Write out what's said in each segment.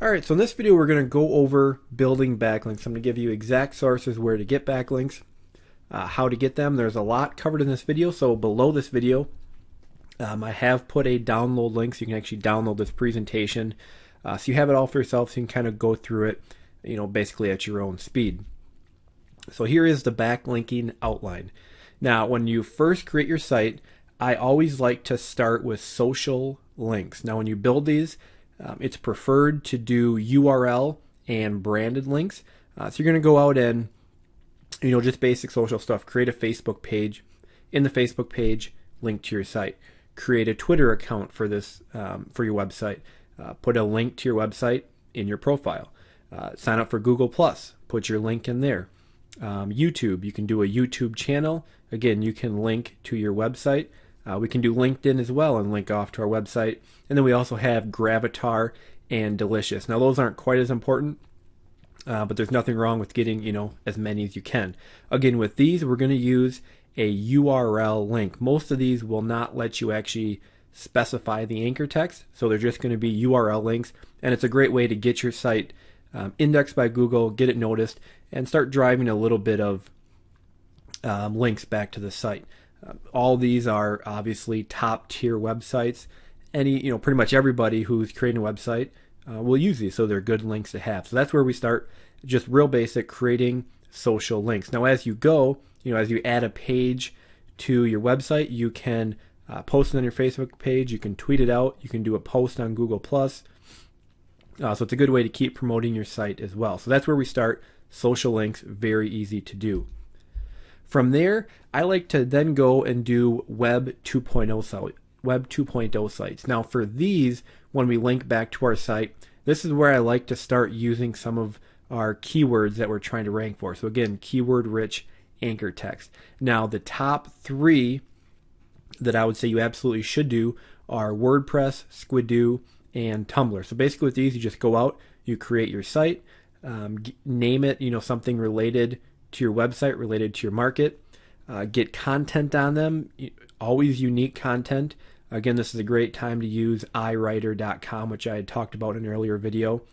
All right, so in this video, we're going to go over building backlinks. I'm going to give you exact sources where to get backlinks, how to get them. There's a lot covered in this video, so below this video, I have put a download link so you can actually download this presentation. So you have it all for yourself, so you can kind of go through it, basically at your own speed. So here is the backlinking outline. Now, when you first create your site, I always like to start with social links. Now, when you build these, it's preferred to do URL and branded links. So you're going to go out and, just basic social stuff. Create a Facebook page. In the Facebook page, link to your site. Create a Twitter account for this, for your website. Put a link to your website in your profile. Sign up for Google+. Put your link in there. YouTube, you can do a YouTube channel. Again, you can link to your website. We can do LinkedIn as well and link off to our website. And then we also have Gravatar and Delicious. Now, those aren't quite as important, but there's nothing wrong with getting, as many as you can. Again, with these, we're going to use a URL link. Most of these will not let you actually specify the anchor text, so they're just going to be URL links. And it's a great way to get your site indexed by Google, get it noticed, and start driving a little bit of links back to the site. All these are obviously top tier websites. Pretty much everybody who's creating a website will use these, so they're good links to have. So that's where we start, just real basic, creating social links. Now, as you go, as you add a page to your website, you can post it on your Facebook page, you can tweet it out, you can do a post on Google+. So it's a good way to keep promoting your site as well. So that's where we start. Social links, very easy to do. From there, I like to then go and do Web 2.0 sites. Now, for these, when we link back to our site, this is where I like to start using some of our keywords that we're trying to rank for. So again, keyword-rich anchor text. Now, the top three that I would say you absolutely should do are WordPress, Squidoo, and Tumblr. So basically with these, you just go out, you create your site, name it, something related to your website, related to your market, get content on them, always unique content. Again, this is a great time to use iWriter.com, which I had talked about in an earlier video.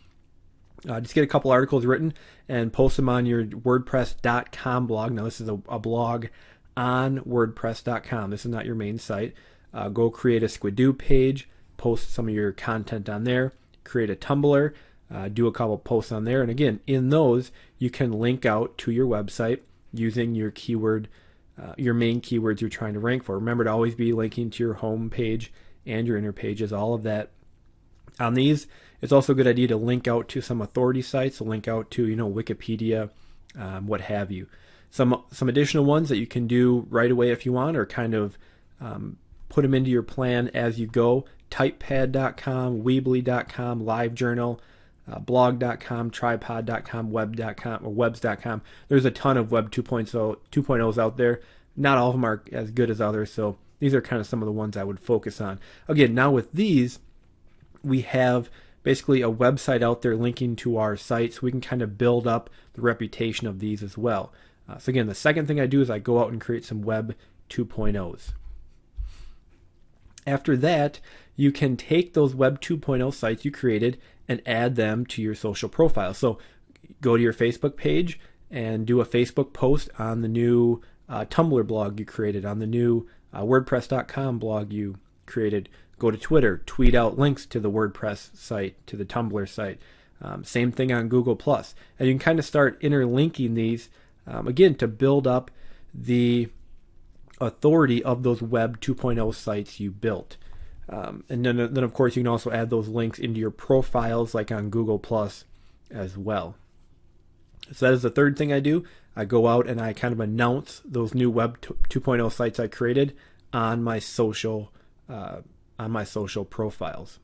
Just get a couple articles written and post them on your WordPress.com blog. Now, this is a blog on WordPress.com. This is not your main site. Go create a Squidoo page, post some of your content on there, create a Tumblr, do a couple posts on there. And again, in those, you can link out to your website using your keyword, your main keywords you're trying to rank for. Remember to always be linking to your home page and your inner pages, all of that. On these, it's also a good idea to link out to some authority sites, so link out to, Wikipedia, what have you. Some additional ones that you can do right away if you want, or kind of put them into your plan as you go. Typepad.com, Weebly.com, LiveJournal, blog.com, tripod.com, web.com, or webs.com. There's a ton of Web 2.0s out there. Not all of them are as good as others, so these are kind of some of the ones I would focus on. Again, now with these, we have basically a website out there linking to our site, so we can kind of build up the reputation of these as well. So again, the second thing I do is I go out and create some Web 2.0s. After that, you can take those Web 2.0 sites you created and add them to your social profile. So go to your Facebook page and do a Facebook post on the new Tumblr blog you created, on the new WordPress.com blog you created. Go to Twitter, tweet out links to the WordPress site, to the Tumblr site. Same thing on Google+. And you can kind of start interlinking these, again, to build up the authority of those Web 2.0 sites you built. And then of course, you can also add those links into your profiles, like on Google+ as well. So that is the third thing I do. I go out and I kind of announce those new Web 2.0 sites I created on my social profiles.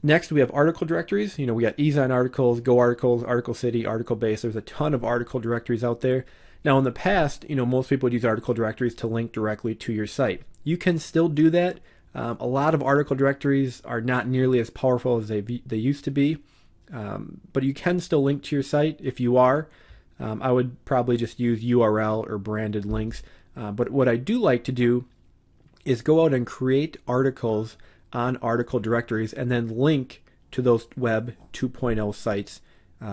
Next, we have article directories. We got Ezine articles, Go articles, Article City, Article Base. There's a ton of article directories out there. Now, in the past, most people would use article directories to link directly to your site. You can still do that. A lot of article directories are not nearly as powerful as they used to be, but you can still link to your site. If you are, I would probably just use URL or branded links. But what I do like to do is go out and create articles on article directories and then link to those Web 2.0 sites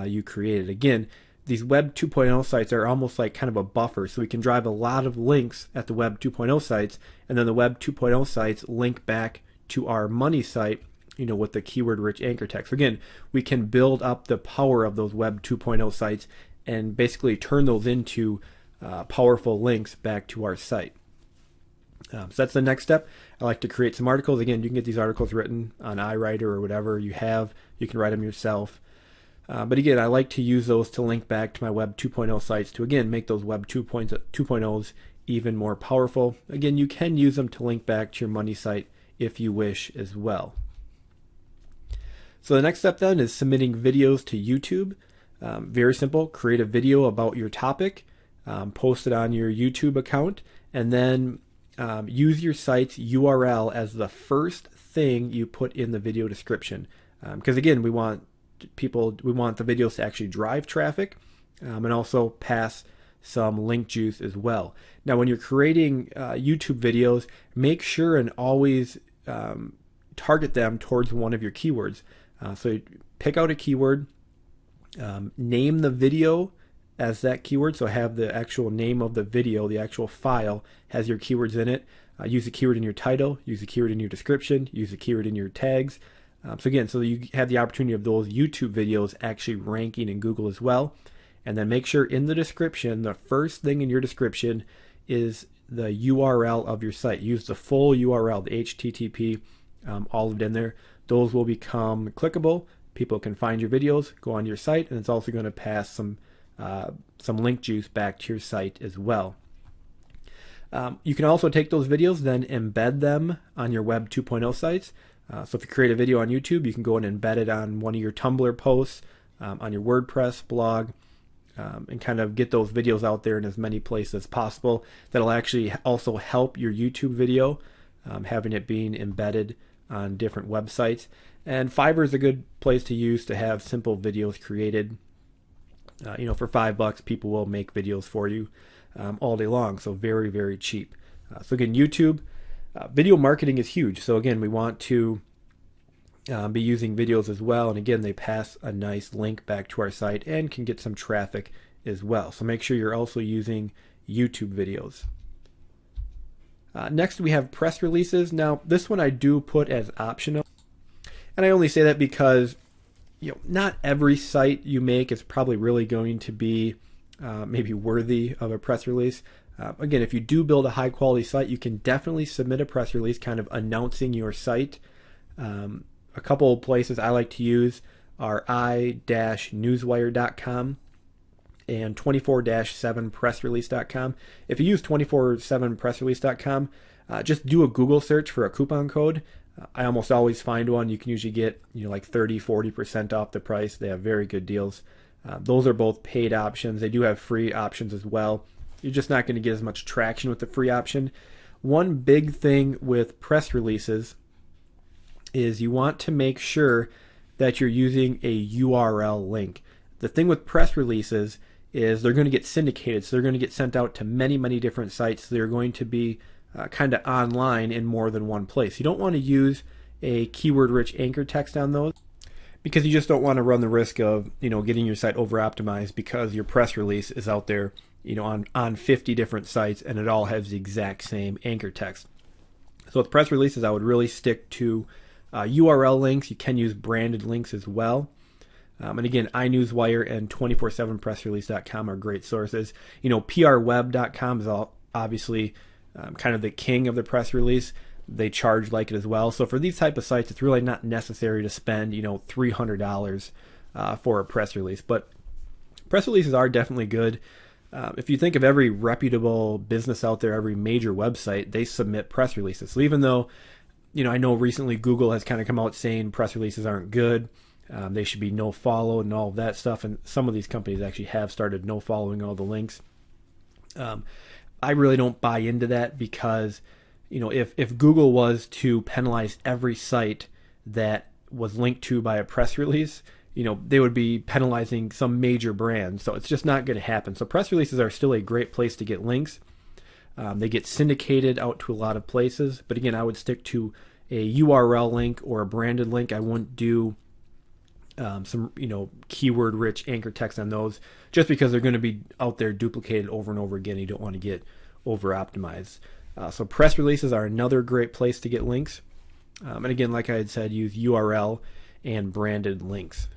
you created. Again, these Web 2.0 sites are almost like kind of a buffer, so we can drive a lot of links at the Web 2.0 sites, and then the Web 2.0 sites link back to our money site, with the keyword-rich anchor text. So again, we can build up the power of those Web 2.0 sites and basically turn those into powerful links back to our site. So that's the next step. I like to create some articles. Again, you can get these articles written on iWriter or whatever you have. You can write them yourself. But again, I like to use those to link back to my Web 2.0 sites to, again, make those Web 2.0s even more powerful. Again, you can use them to link back to your money site if you wish as well. So the next step then is submitting videos to YouTube. Very simple. Create a video about your topic, post it on your YouTube account, and then use your site's URL as the first thing you put in the video description. Because again, we want the videos to actually drive traffic and also pass some link juice as well. Now, when you're creating YouTube videos, make sure and always target them towards one of your keywords. So pick out a keyword, name the video as that keyword. So have the actual name of the video, the actual file has your keywords in it. Use the keyword in your title, use the keyword in your description, use the keyword in your tags. So again, so you have the opportunity of those YouTube videos actually ranking in Google as well. And then make sure in the description, the first thing in your description is the URL of your site. Use the full URL, the HTTP, all of it in there. Those will become clickable. People can find your videos, go on your site, and it's also going to pass some link juice back to your site as well. You can also take those videos, then embed them on your Web 2.0 sites. So if you create a video on YouTube, you can go and embed it on one of your Tumblr posts, on your WordPress blog, and kind of get those videos out there in as many places as possible. That'll actually also help your YouTube video, having it being embedded on different websites. And Fiverr is a good place to use to have simple videos created. For $5, people will make videos for you all day long. So very, very cheap. So again, YouTube, video marketing is huge. So again, we want to be using videos as well. And again, they pass a nice link back to our site and can get some traffic as well. So make sure you're also using YouTube videos. Next, we have press releases. Now, this one I do put as optional. And I only say that because not every site you make is probably really going to be maybe worthy of a press release. Again, if you do build a high quality site, you can definitely submit a press release kind of announcing your site. A couple of places I like to use are i-newswire.com and 24-7pressrelease.com. If you use 24-7pressrelease.com, just do a Google search for a coupon code. I almost always find one. You can usually get like 30-40% off the price. They have very good deals. Those are both paid options. They do have free options as well. You're just not going to get as much traction with the free option. One big thing with press releases is you want to make sure that you're using a URL link. The thing with press releases is they're going to get syndicated, so they're going to get sent out to many, many different sites. They're going to be kind of online in more than one place. You don't want to use a keyword-rich anchor text on those because you just don't want to run the risk of getting your site over-optimized because your press release is out there on 50 different sites and it all has the exact same anchor text. So with press releases, I would really stick to URL links. You can use branded links as well. And again, iNewsWire and 247pressrelease.com are great sources. PRweb.com is obviously kind of the king of the press release. They charge like it as well. So for these type of sites, it's really not necessary to spend $300 for a press release. But press releases are definitely good. If you think of every reputable business out there, every major website, they submit press releases. So even though I know recently Google has kind of come out saying press releases aren't good. They should be no follow and all of that stuff. And some of these companies actually have started no following all the links. I really don't buy into that because, if Google was to penalize every site that was linked to by a press release, they would be penalizing some major brand. So it's just not going to happen. So press releases are still a great place to get links. They get syndicated out to a lot of places. But again, I would stick to a URL link or a branded link. I wouldn't do some keyword rich anchor text on those, just because they're going to be out there duplicated over and over again. You don't want to get over optimized. So press releases are another great place to get links. And again, like I had said, use URL and branded links.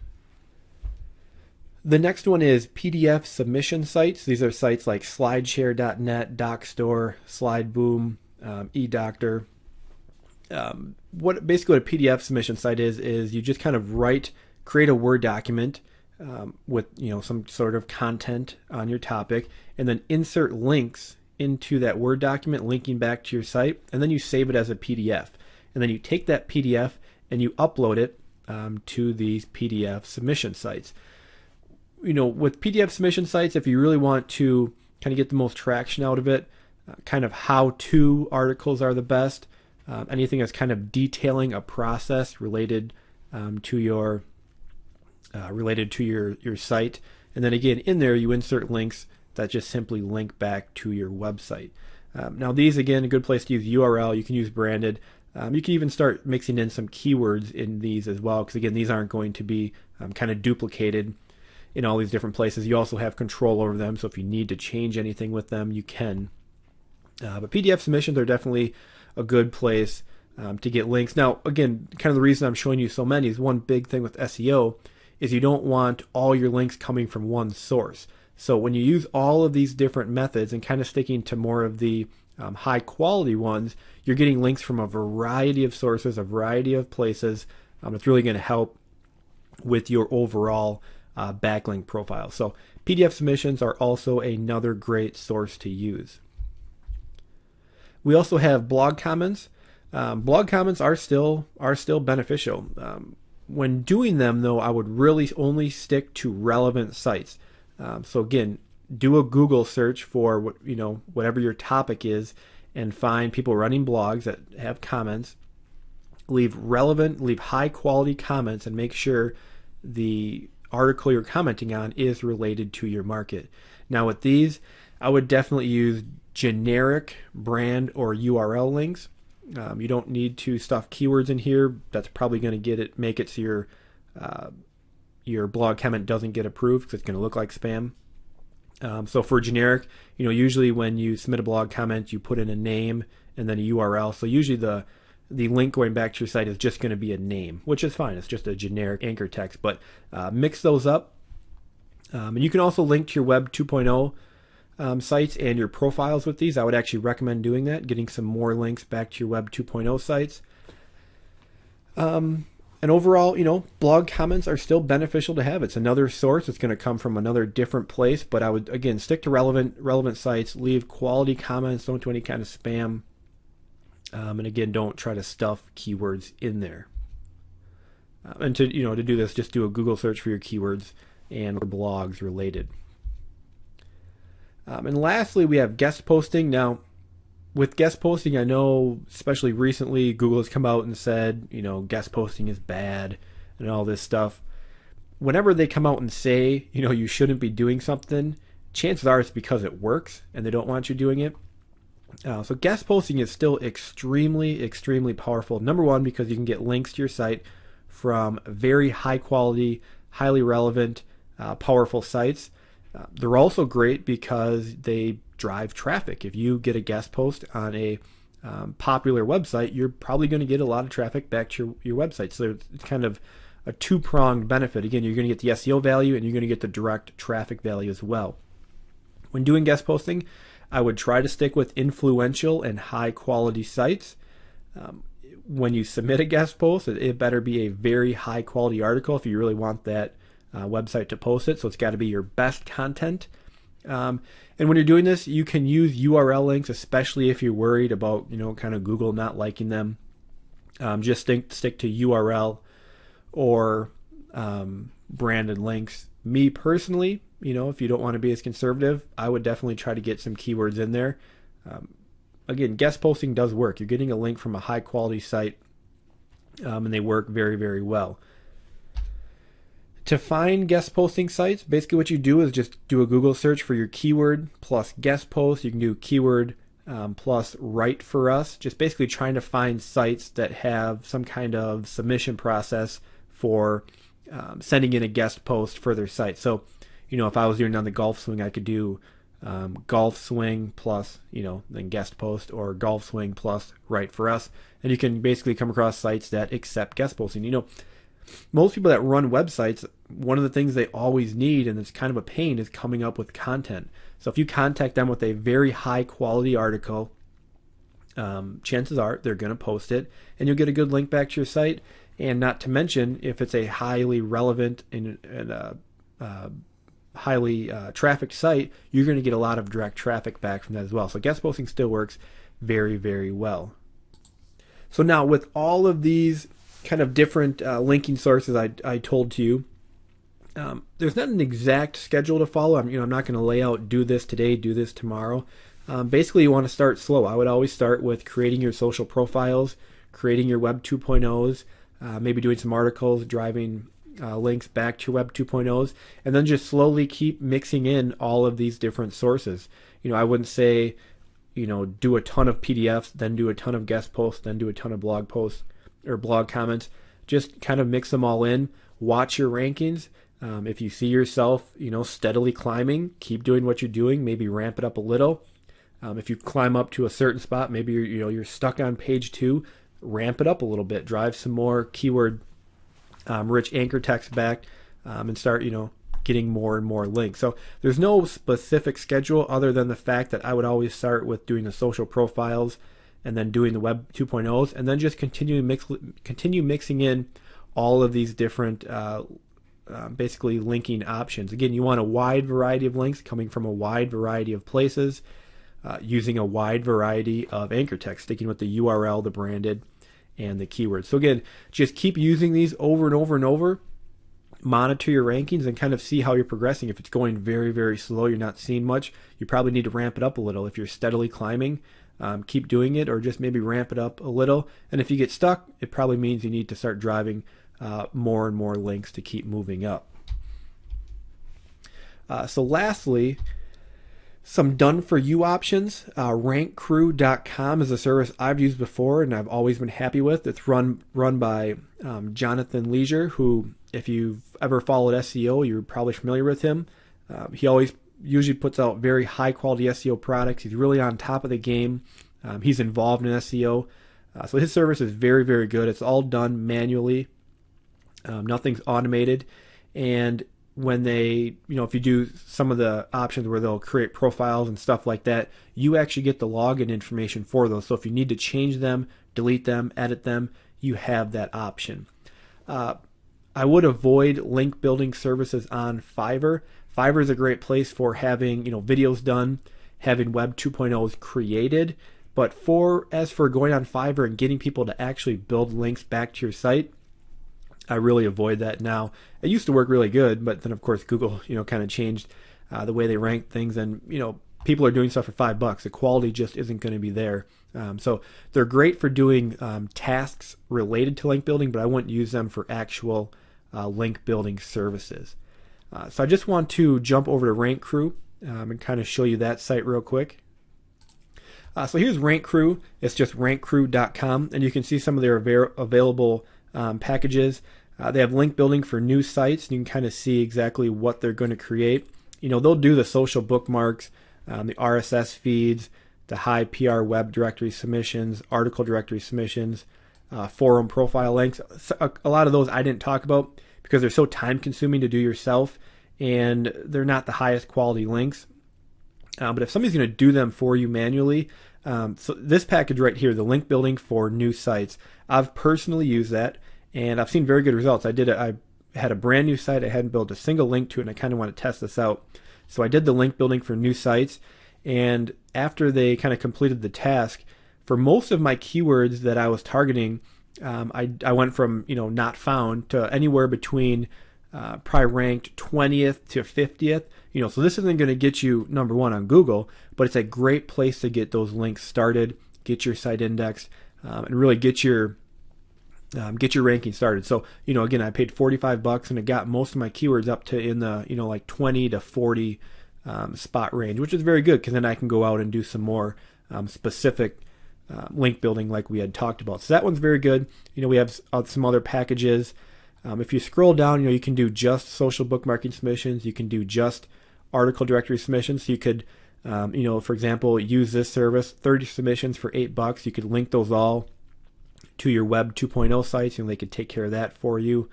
The next one is PDF submission sites. These are sites like slideshare.net, DocStore, SlideBoom, eDoctor. What a PDF submission site is you just kind of create a Word document with some sort of content on your topic, and then insert links into that Word document linking back to your site, and then you save it as a PDF. And then you take that PDF and you upload it to these PDF submission sites. With PDF submission sites, if you really want to kind of get the most traction out of it, kind of how-to articles are the best. Anything that's kind of detailing a process related to your site, and then again in there you insert links that just simply link back to your website. Now these, again, a good place to use URL. You can use branded. You can even start mixing in some keywords in these as well, because again, these aren't going to be kind of duplicated in all these different places. You also have control over them, so if you need to change anything with them, you can. But PDF submissions are definitely a good place to get links. Now, again, kind of the reason I'm showing you so many is one big thing with SEO is you don't want all your links coming from one source. So when you use all of these different methods and kind of sticking to more of the high quality ones, you're getting links from a variety of sources, a variety of places. It's really going to help with your overall backlink profile. So PDF submissions are also another great source to use. We also have blog comments. Blog comments are still beneficial. When doing them, though, I would really only stick to relevant sites. So again, do a Google search for whatever your topic is, and find people running blogs that have comments. Leave high quality comments, and make sure the article you're commenting on is related to your market. Now with these, I would definitely use generic brand or URL links. You don't need to stuff keywords in here. That's probably going to make it so your blog comment doesn't get approved, because it's going to look like spam. So for generic, usually when you submit a blog comment, you put in a name and then a URL. So usually the link going back to your site is just going to be a name, which is fine. It's just a generic anchor text, but mix those up. And you can also link to your Web 2.0 sites and your profiles with these. I would actually recommend doing that, getting some more links back to your Web 2.0 sites. And overall, blog comments are still beneficial to have. It's another source. It's going to come from another different place, but I would, again, stick to relevant sites. Leave quality comments. Don't do any kind of spam. And again, don't try to stuff keywords in there. And to do this, just do a Google search for your keywords and blogs related. And lastly, we have guest posting. Now, with guest posting, I know, especially recently, Google has come out and said, guest posting is bad and all this stuff. Whenever they come out and say, you shouldn't be doing something, chances are it's because it works and they don't want you doing it. So guest posting is still extremely, extremely powerful. Number one, because you can get links to your site from very high quality, highly relevant, powerful sites. They're also great because they drive traffic. If you get a guest post on a popular website, you're probably going to get a lot of traffic back to your website. So it's kind of a two-pronged benefit. Again, you're going to get the SEO value and you're going to get the direct traffic value as well. When doing guest posting, I would try to stick with influential and high-quality sites. When you submit a guest post, it better be a very high-quality article if you really want that website to post it. So it's got to be your best content. And when you're doing this, you can use URL links, especially if you're worried about, kind of Google not liking them. Just stick to URL or branded links. Me personally, if you don't want to be as conservative, I would definitely try to get some keywords in there. Again, guest posting does work. You're getting a link from a high quality site, and they work very, very well. To find guest posting sites, basically what you do is just do a Google search for your keyword plus guest post. You can do keyword plus write for us, just basically trying to find sites that have some kind of submission process for sending in a guest post for their site. So, if I was doing on the golf swing, I could do golf swing plus, then guest post, or golf swing plus write for us. And you can basically come across sites that accept guest posting. Most people that run websites, one of the things they always need, and it's kind of a pain, is coming up with content. So if you contact them with a very high quality article, chances are they're going to post it, and you'll get a good link back to your site. And not to mention, if it's a highly relevant and highly trafficked site, you're going to get a lot of direct traffic back from that as well. So guest posting still works very, very well. So now with all of these kind of different linking sources I told to you, there's not an exact schedule to follow. I'm not going to lay out, do this today, do this tomorrow. Basically, you want to start slow. I would always start with creating your social profiles, creating your Web 2.0s, maybe doing some articles, driving links back to Web 2.0s, and then just slowly keep mixing in all of these different sources. I wouldn't say, do a ton of PDFs, then do a ton of guest posts, then do a ton of blog posts or blog comments. Just kind of mix them all in. Watch your rankings. If you see yourself, steadily climbing, keep doing what you're doing. Maybe ramp it up a little. If you climb up to a certain spot, maybe you're stuck on page 2, ramp it up a little bit. Drive some more keyword rich anchor text back, and start getting more and more links. So there's no specific schedule other than the fact that I would always start with doing the social profiles and then doing the Web 2.0s, and then just continue mixing in all of these different basically linking options. Again, you want a wide variety of links coming from a wide variety of places, using a wide variety of anchor text, sticking with the URL, the branded, and the keywords. So again, just keep using these over and over and over. Monitor your rankings and kind of see how you're progressing. If it's going very, very slow, you're not seeing much, you probably need to ramp it up a little. If you're steadily climbing, keep doing it, or just maybe ramp it up a little. And if you get stuck, it probably means you need to start driving more and more links to keep moving up. So lastly, some done-for-you options. RankCrew.com is a service I've used before and I've always been happy with. It's run by Jonathan Leisure, who, if you've ever followed SEO, you're probably familiar with him. He usually puts out very high-quality SEO products. He's really on top of the game. He's involved in SEO. So his service is very, very good. It's all done manually. Nothing's automated. And when they, if you do some of the options where they'll create profiles and stuff like that, you actually get the login information for those. So if you need to change them, delete them, edit them, you have that option. I would avoid link building services on Fiverr. Fiverr is a great place for having, videos done, having Web 2.0s created. But as for going on Fiverr and getting people to actually build links back to your site, I really avoid that now. It used to work really good, but then of course Google, kind of changed the way they rank things, and people are doing stuff for $5. The quality just isn't going to be there. So they're great for doing tasks related to link building, but I wouldn't use them for actual link building services. So I just want to jump over to Rank Crew and kind of show you that site real quick. So here's Rank Crew. It's just rankcrew.com, and you can see some of their available packages. They have link building for new sites, and you can kind of see exactly what they're going to create. They'll do the social bookmarks, the RSS feeds, the high PR web directory submissions, article directory submissions, forum profile links. A lot of those I didn't talk about because they're so time consuming to do yourself, and they're not the highest quality links. But if somebody's going to do them for you manually, so this package right here, the link building for new sites, I've personally used that, and I've seen very good results. I had a brand new site. I hadn't built a single link to it, and I kind of want to test this out. So I did the link building for new sites, and after they kind of completed the task, for most of my keywords that I was targeting, I went from not found to anywhere between probably ranked 20th to 50th. So this isn't going to get you number one on Google, but it's a great place to get those links started, get your site indexed, and really get your ranking started. So again, I paid $45 and it got most of my keywords up to in the like 20 to 40 spot range, which is very good because then I can go out and do some more specific link building like we had talked about. So that one's very good. We have some other packages. If you scroll down, you can do just social bookmarking submissions. You can do just article directory submissions. So you could, for example, use this service, 30 submissions for $8. You could link those all to your Web 2.0 sites, and they could take care of that for you.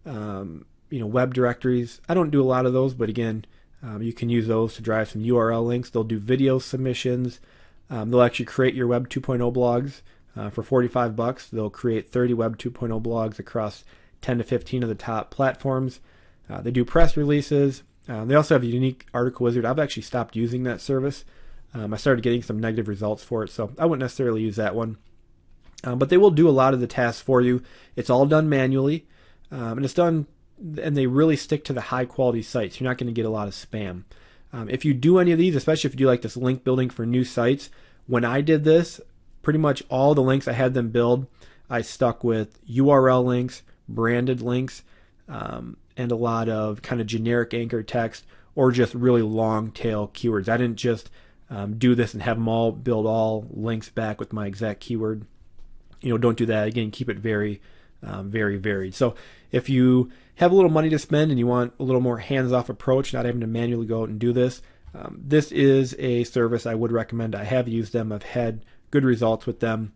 Web directories. I don't do a lot of those, but again, you can use those to drive some URL links. They'll do video submissions. They'll actually create your Web 2.0 blogs for $45. They'll create 30 Web 2.0 blogs across 10 to 15 of the top platforms. They do press releases. They also have a unique article wizard. I've actually stopped using that service. I started getting some negative results for it, so I wouldn't necessarily use that one. But they will do a lot of the tasks for you. It's all done manually, and it's done, and they really stick to the high quality sites. You're not going to get a lot of spam. If you do any of these, especially if you do like this link building for new sites, when I did this, pretty much all the links I had them build, I stuck with URL links, branded links, and a lot of kind of generic anchor text or just really long tail keywords. I didn't just do this and have them all build all links back with my exact keyword. Don't do that. Again, keep it very, very varied. So if you have a little money to spend and you want a little more hands-off approach, not having to manually go out and do this, this is a service I would recommend. I have used them. I've had good results with them.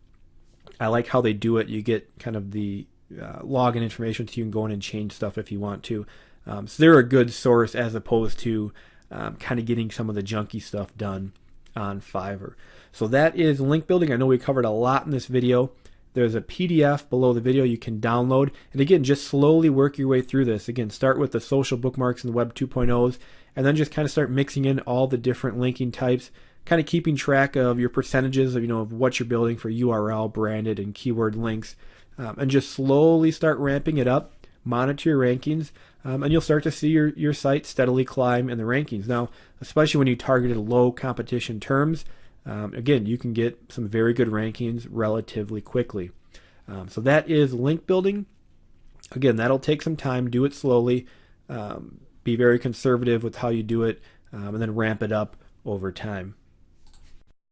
I like how they do it. You get kind of the login information so you can go in and change stuff if you want to. So they're a good source as opposed to kind of getting some of the junky stuff done on Fiverr. So that is link building. I know we covered a lot in this video. There's a PDF below the video you can download. And again, just slowly work your way through this. Again, start with the social bookmarks and the Web 2.0s, and then just kind of start mixing in all the different linking types, kind of keeping track of your percentages of, of what you're building for URL, branded, and keyword links, and just slowly start ramping it up. Monitor your rankings, and you'll start to see your site steadily climb in the rankings. Now, especially when you targeted low competition terms, again, you can get some very good rankings relatively quickly. So that is link building. Again, that'll take some time. Do it slowly. Be very conservative with how you do it, and then ramp it up over time.